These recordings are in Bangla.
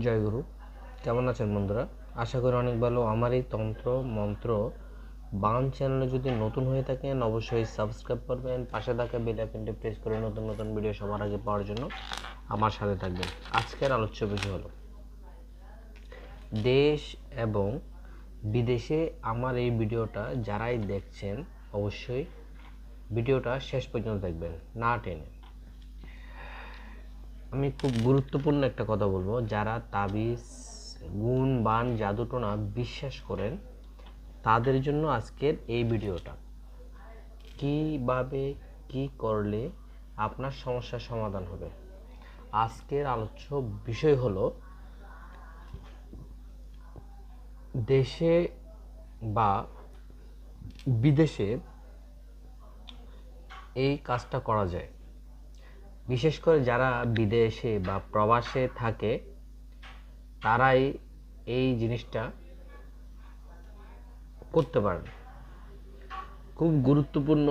জয়গুরু। কেমন আছেন বন্ধুরা? আশা করি অনেক ভালো। আমার এই তন্ত্র মন্ত্র বান চ্যানেলে যদি নতুন হয়ে থাকেন অবশ্যই সাবস্ক্রাইব করবেন, পাশে থাকা বেল আইকনটি প্রেস করে নতুন নতুন ভিডিও সবার আগে পাওয়ার জন্য আমার সাথে থাকবেন। আজকের আলোচ্য বিষয় হলো দেশ এবং বিদেশে আমার এই ভিডিওটা যারাই দেখছেন অবশ্যই ভিডিওটা শেষ পর্যন্ত দেখবেন, না টেনে। আমি খুব গুরুত্বপূর্ণ একটা কথা বলবো, যারা তাবিজ গুণ বান জাদুটোনা বিশ্বাস করেন তাদের জন্য আজকের এই ভিডিওটা। কিভাবে কি করলে আপনার সমস্যার সমাধান হবে। আজকের আলোচ্য বিষয় হলো দেশে বা বিদেশে এই কাজটা করা যায়। বিশেষ করে যারা বিদেশে বা প্রবাসে থাকে তারাই এই জিনিসটা করতে পারেন। খুব গুরুত্বপূর্ণ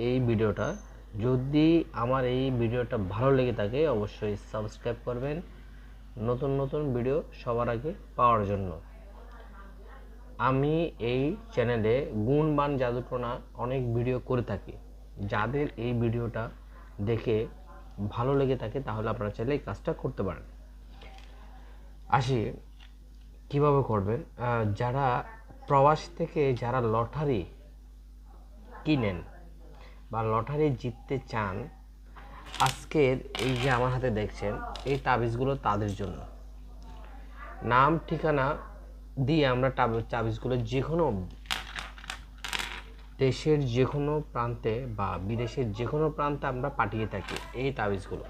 এই ভিডিওটা। যদি আমার এই ভিডিওটা ভালো লেগে থাকে অবশ্যই সাবস্ক্রাইব করবেন নতুন নতুন ভিডিও সবার আগে পাওয়ার জন্য। আমি এই চ্যানেলে গুণ বান জাদুটোনা অনেক ভিডিও করে থাকি। যাদের এই ভিডিওটা দেখে ভালো লেগে থাকে তাহলে আপনারা চাইলে এই কাজটা করতে পারেন। আসি কিভাবে করবেন। যারা প্রবাস থেকে যারা লটারি কিনেন বা লটারি জিততে চান, আজকের এই যে আমার হাতে দেখছেন এই তাবিজগুলো তাদের জন্য। নাম ঠিকানা দিয়ে আমরা তাবিজগুলো যে কোনো দেশের যে কোনো প্রান্তে বা বিদেশের যে কোনো প্রান্তে আমরা পাঠিয়ে থাকি। এই তাবিজগুলো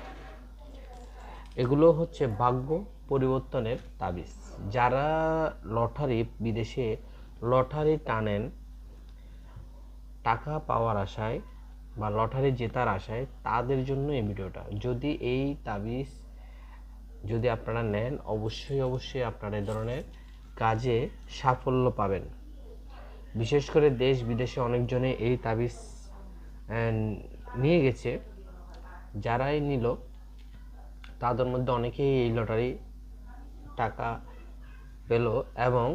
এগুলো হচ্ছে ভাগ্য পরিবর্তনের তাবিজ। যারা লটারি বিদেশে লটারি টানেন টাকা পাওয়ার আশায় বা লটারি জেতার আশায়, তাদের জন্য এই ভিডিওটা। যদি এই তাবিজ যদি আপনারা নেন অবশ্যই আপনারা এই ধরনের কাজে সাফল্য পাবেন। বিশেষ করে দেশ বিদেশে অনেকজনে এই তাবিজ নিয়ে গেছে। যারাই নিল তাদের মধ্যে অনেকেই এই লটারি টাকা পেল। এবং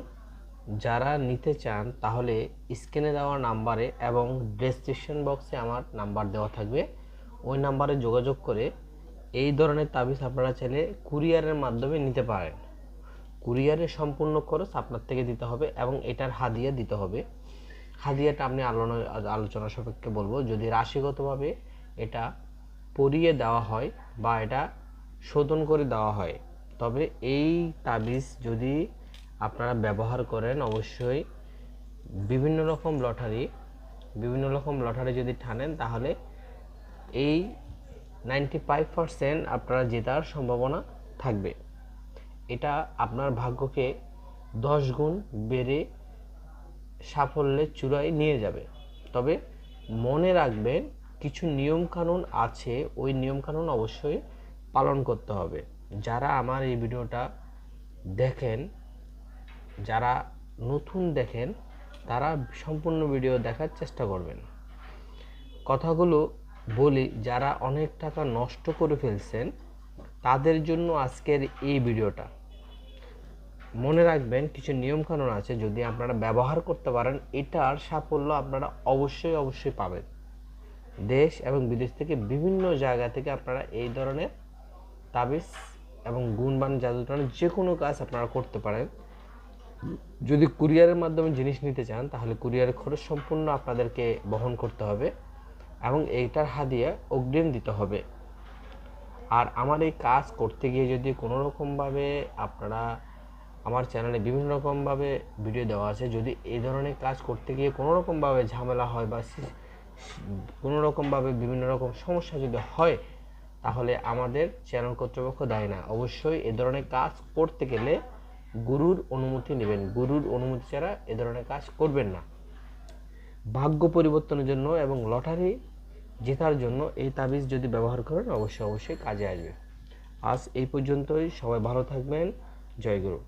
যারা নিতে চান তাহলে স্ক্রিনে দেওয়া নাম্বারে এবং ডেসক্রিপশন বক্সে আমার নাম্বার দেওয়া থাকবে, ওই নাম্বারে যোগাযোগ করে এই ধরনের তাবিজ আপনারা চাইলে কুরিয়ারের মাধ্যমে নিতে পারেন। কুরিয়ারের সম্পূর্ণ খরচ আপনার থেকে দিতে হবে এবং এটার হাদিয়া দিতে হবে। হাদিয়াটা আমি আলোচনা সাপেক্ষে বলবো। যদি রাশিগতভাবে এটা পরিয়ে দেওয়া হয় বা এটা শোধন করে দেওয়া হয়, তবে এই তাবিজ যদি আপনারা ব্যবহার করেন অবশ্যই বিভিন্ন রকম লটারি যদি টানেন তাহলে এই 95% আপনারা জেতার সম্ভাবনা থাকবে। এটা আপনার ভাগ্যকে 10 গুণ বেড়ে সাফল্যের চূড়ায় নিয়ে যাবে। তবে মনে রাখবেন কিছু নিয়মকানুন আছে, ওই নিয়মকানুন অবশ্যই পালন করতে হবে। যারা আমার এই ভিডিওটা দেখেন, যারা নতুন দেখেন, তারা সম্পূর্ণ ভিডিও দেখার চেষ্টা করবেন। কথাগুলো বলি, যারা অনেক টাকা নষ্ট করে ফেলছেন তাদের জন্য আজকের এই ভিডিওটা। মনে রাখবেন কিছু নিয়মকানুন আছে, যদি আপনারা ব্যবহার করতে পারেন এটার সাফল্য আপনারা অবশ্যই পাবেন। দেশ এবং বিদেশ থেকে বিভিন্ন জায়গা থেকে আপনারা এই ধরনের তাবিজ এবং গুণবান জাদুটোনার যে কোনো কাজ আপনারা করতে পারেন। যদি কুরিয়ারের মাধ্যমে জিনিস নিতে চান তাহলে কুরিয়ারের খরচ সম্পূর্ণ আপনাদেরকে বহন করতে হবে এবং এইটার হাদিয়া অগ্রিম দিতে হবে। আর আমার এই কাজ করতে গিয়ে যদি কোনো রকমভাবে আপনারা, আমার চ্যানেলে বিভিন্ন রকমভাবে ভিডিও দেওয়া আছে, যদি এই ধরনের কাজ করতে গিয়ে কোনো রকমভাবে ঝামেলা হয় বা কোনো রকমভাবে বিভিন্ন রকম সমস্যা যদি হয় তাহলে আমাদের চ্যানেল কর্তৃপক্ষ দায়ী না। অবশ্যই এ ধরনের কাজ করতে গেলে গুরুর অনুমতি নেবেন। গুরুর অনুমতি ছাড়া এ ধরনের কাজ করবেন না। ভাগ্য পরিবর্তনের জন্য এবং লটারি জেতার জন্য এই তাবিজ যদি ব্যবহার করেন অবশ্যই কাজে আসবে। আজ এই পর্যন্তই। সবাই ভালো থাকবেন। জয় গুরু।